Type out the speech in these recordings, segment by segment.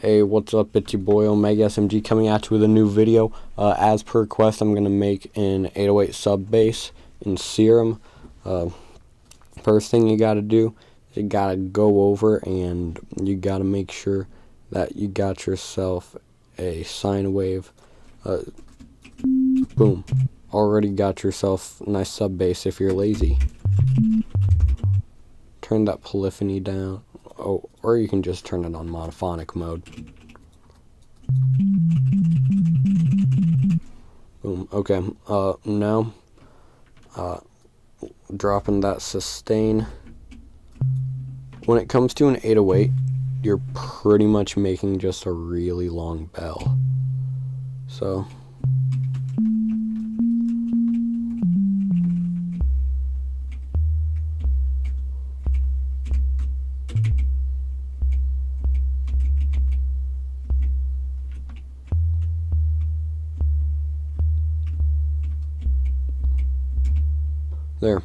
Hey, what's up? It's your boy Omega SMG coming at you with a new video. As per request, I'm going to make an 808 sub bass in Serum. First thing you got to do is you got to go over and you got to make sure that you got yourself a sine wave. Boom. Already got yourself a nice sub bass if you're lazy. Turn that polyphony down. Oh, or you can just turn it on monophonic mode. Boom. Okay. Now, dropping that sustain. When it comes to an 808, you're pretty much making just a really long bell. So. There.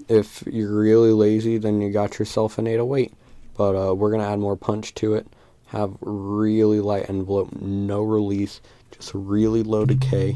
If you're really lazy, then you got yourself an 808. But we're going to add more punch to it. Have really light envelope, no release, just really low decay.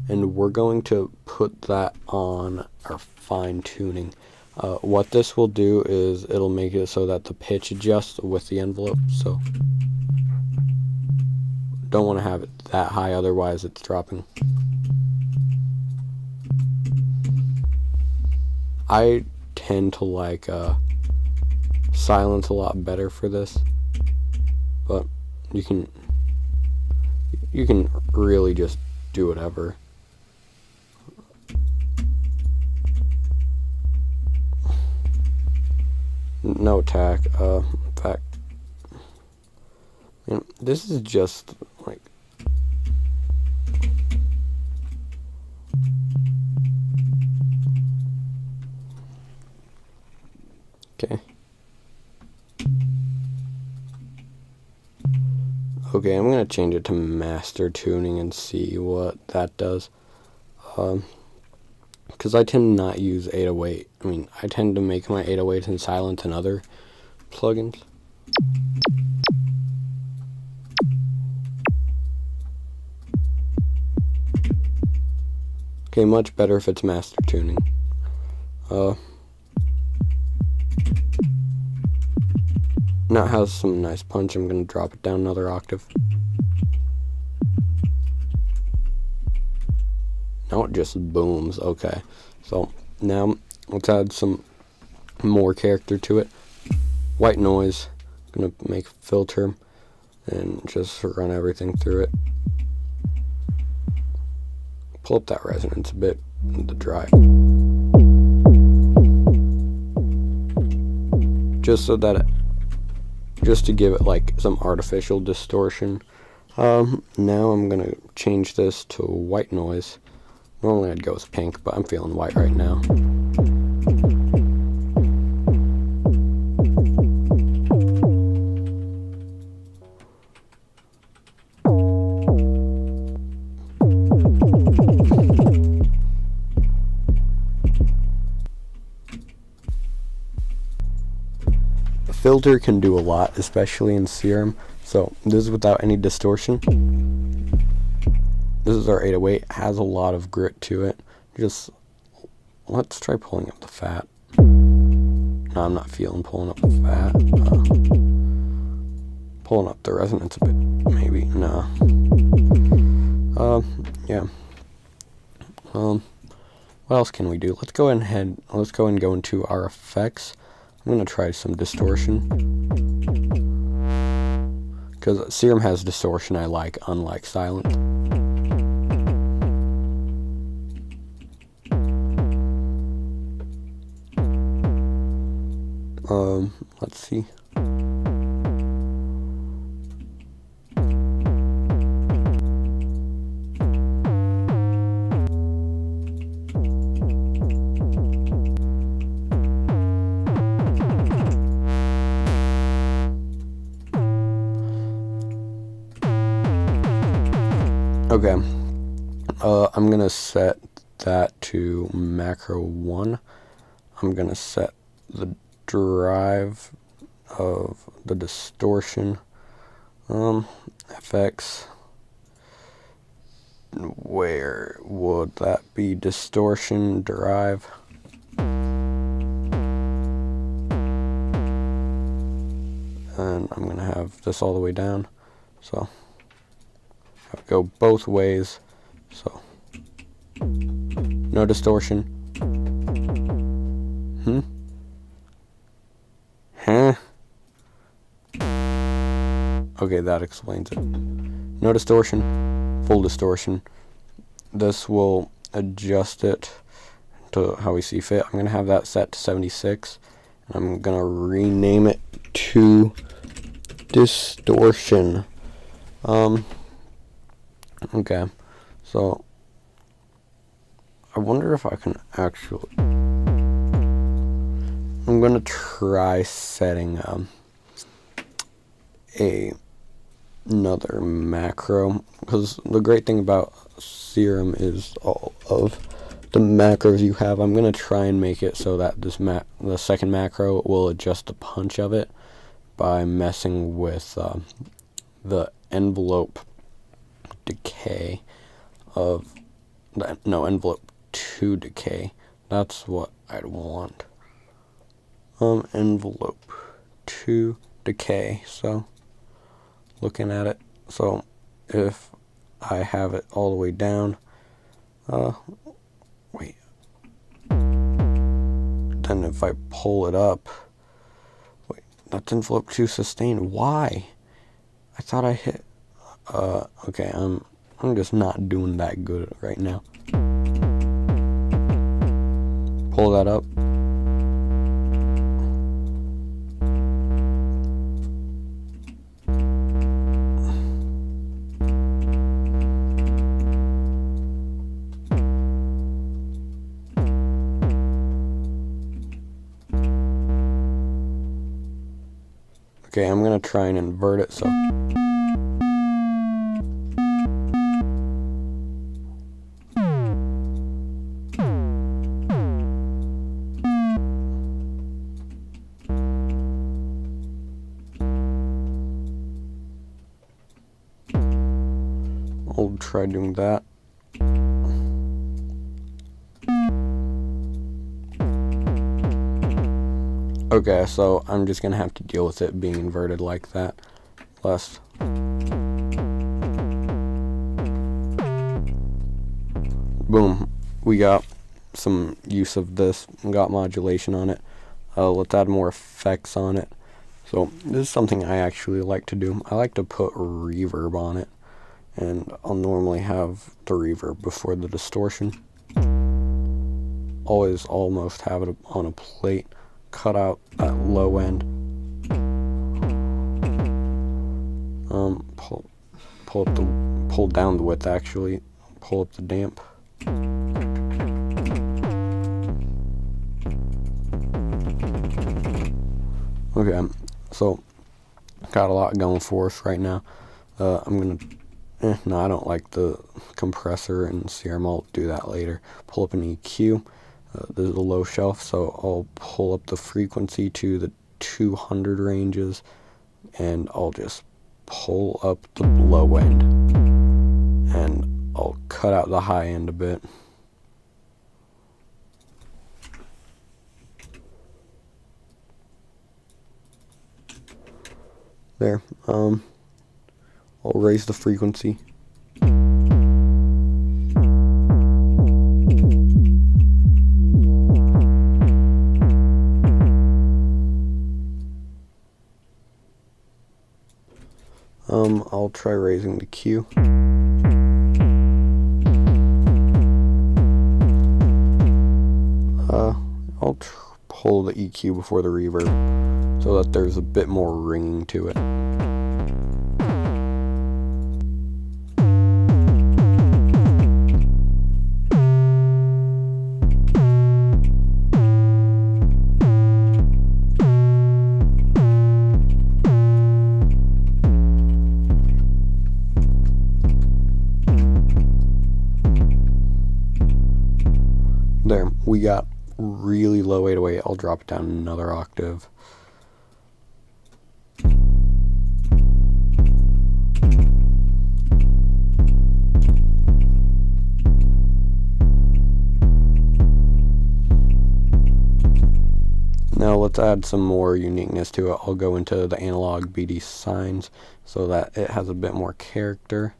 And we're going to put that on our fine tuning. What this will do is it'll make it so that the pitch adjusts with the envelope. So don't want to have it that high, otherwise it's dropping. I tend to like silence a lot better for this, but you can really just do whatever. No attack. In fact, this is just like. Okay, I'm going to change it to master tuning and see what that does. Because I tend to not use 808. I mean, I tend to make my 808s in silent and other plugins. Okay, much better if it's master tuning. Now it has some nice punch. I'm going to drop it down another octave. Now it just booms. Okay, so now let's add some more character to it. White noise. I'm going to make a filter and just run everything through it. Pull up that resonance a bit, the drive. Just so that just to give it like some artificial distortion. Now I'm gonna change this to white noise. Normally I'd go with pink, but I'm feeling white right now. Filter can do a lot, especially in Serum. So this is without any distortion. This is our 808. It has a lot of grit to it. Just let's try pulling up the fat. No, I'm not feeling pulling up the fat. Pulling up the resonance a bit, maybe. No. Yeah. What else can we do? Let's go ahead. Let's go and go into our effects. I'm going to try some distortion, because Serum has distortion I like, unlike silent. Let's see. Okay, I'm gonna set that to macro 1. I'm gonna set the drive of the distortion FX. Where would that be? Distortion, derive. And I'm gonna have this all the way down, so have to go both ways. So no distortion. Huh? Okay, that explains it. No distortion, full distortion. This will adjust it to how we see fit. I'm gonna have that set to 76, and I'm gonna rename it to distortion. Okay, so I wonder if I can actually, I'm gonna try setting another macro, because the great thing about Serum is all of the macros you have. I'm gonna try and make it so that the second macro will adjust the punch of it by messing with the envelope decay of envelope 2 decay. That's what I'd want. Envelope 2 decay. So looking at it, so if I have it all the way down, wait, then if I pull it up, wait, that's envelope 2 sustain. Why? I thought I hit, okay, I'm just not doing that good right now. Pull that up. Okay, I'm gonna try and invert it, so I'll try doing that. Okay, so I'm just gonna have to deal with it being inverted like that. Less. Boom. We got some use of this. We got modulation on it. Let's add more effects on it. So this is something I actually like to do. I like to put reverb on it. And I'll normally have the reverb before the distortion. Always almost have it on a plate. Cut out that low end. Pull down the width actually. Pull up the damp. Okay, so got a lot going for us right now. I'm gonna. No, I don't like the compressor and Serum. I'll do that later. Pull up an EQ. This is a low shelf, so I'll pull up the frequency to the 200 ranges, and I'll just pull up the low end, and I'll cut out the high end a bit. There. I'll raise the frequency. I'll try raising the Q. I'll pull the EQ before the reverb so that there's a bit more ringing to it. There, we got really low 808. I'll drop it down another octave. to add some more uniqueness to it, I'll go into the analog BD signs so that it has a bit more character.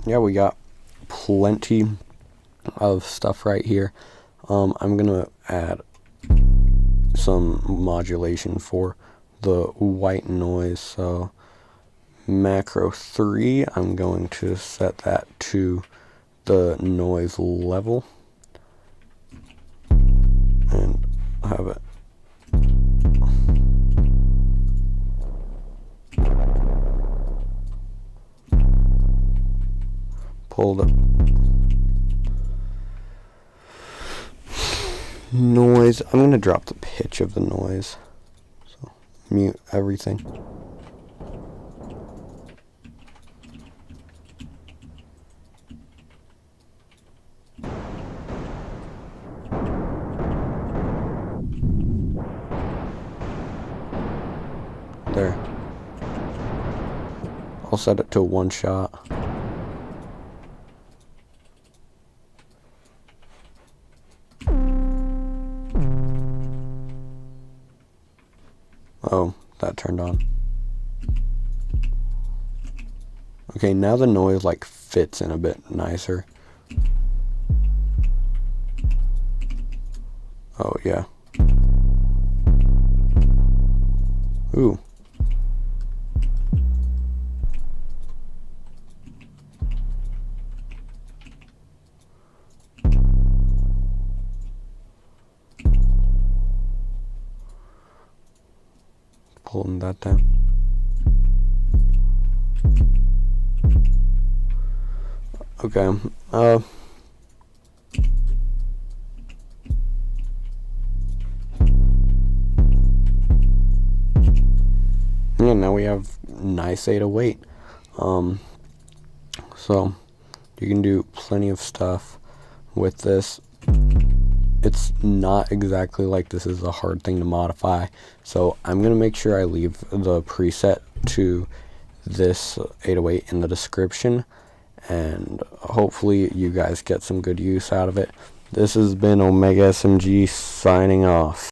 Yeah, we got plenty of stuff right here. I'm gonna add some modulation for the white noise. So macro 3, I'm going to set that to the noise level and have it pulled up. Noise, I'm going to drop the pitch of the noise, so mute everything. There. I'll set it to 1 shot. Oh, that turned on. Okay, now the noise like fits in a bit nicer. Oh yeah. Ooh. Pulling that down. Okay. Yeah, now we have nice 808. So you can do plenty of stuff with this. It's not exactly like this is a hard thing to modify, so I'm gonna make sure I leave the preset to this 808 in the description, and hopefully you guys get some good use out of it. This has been Omega SMG signing off.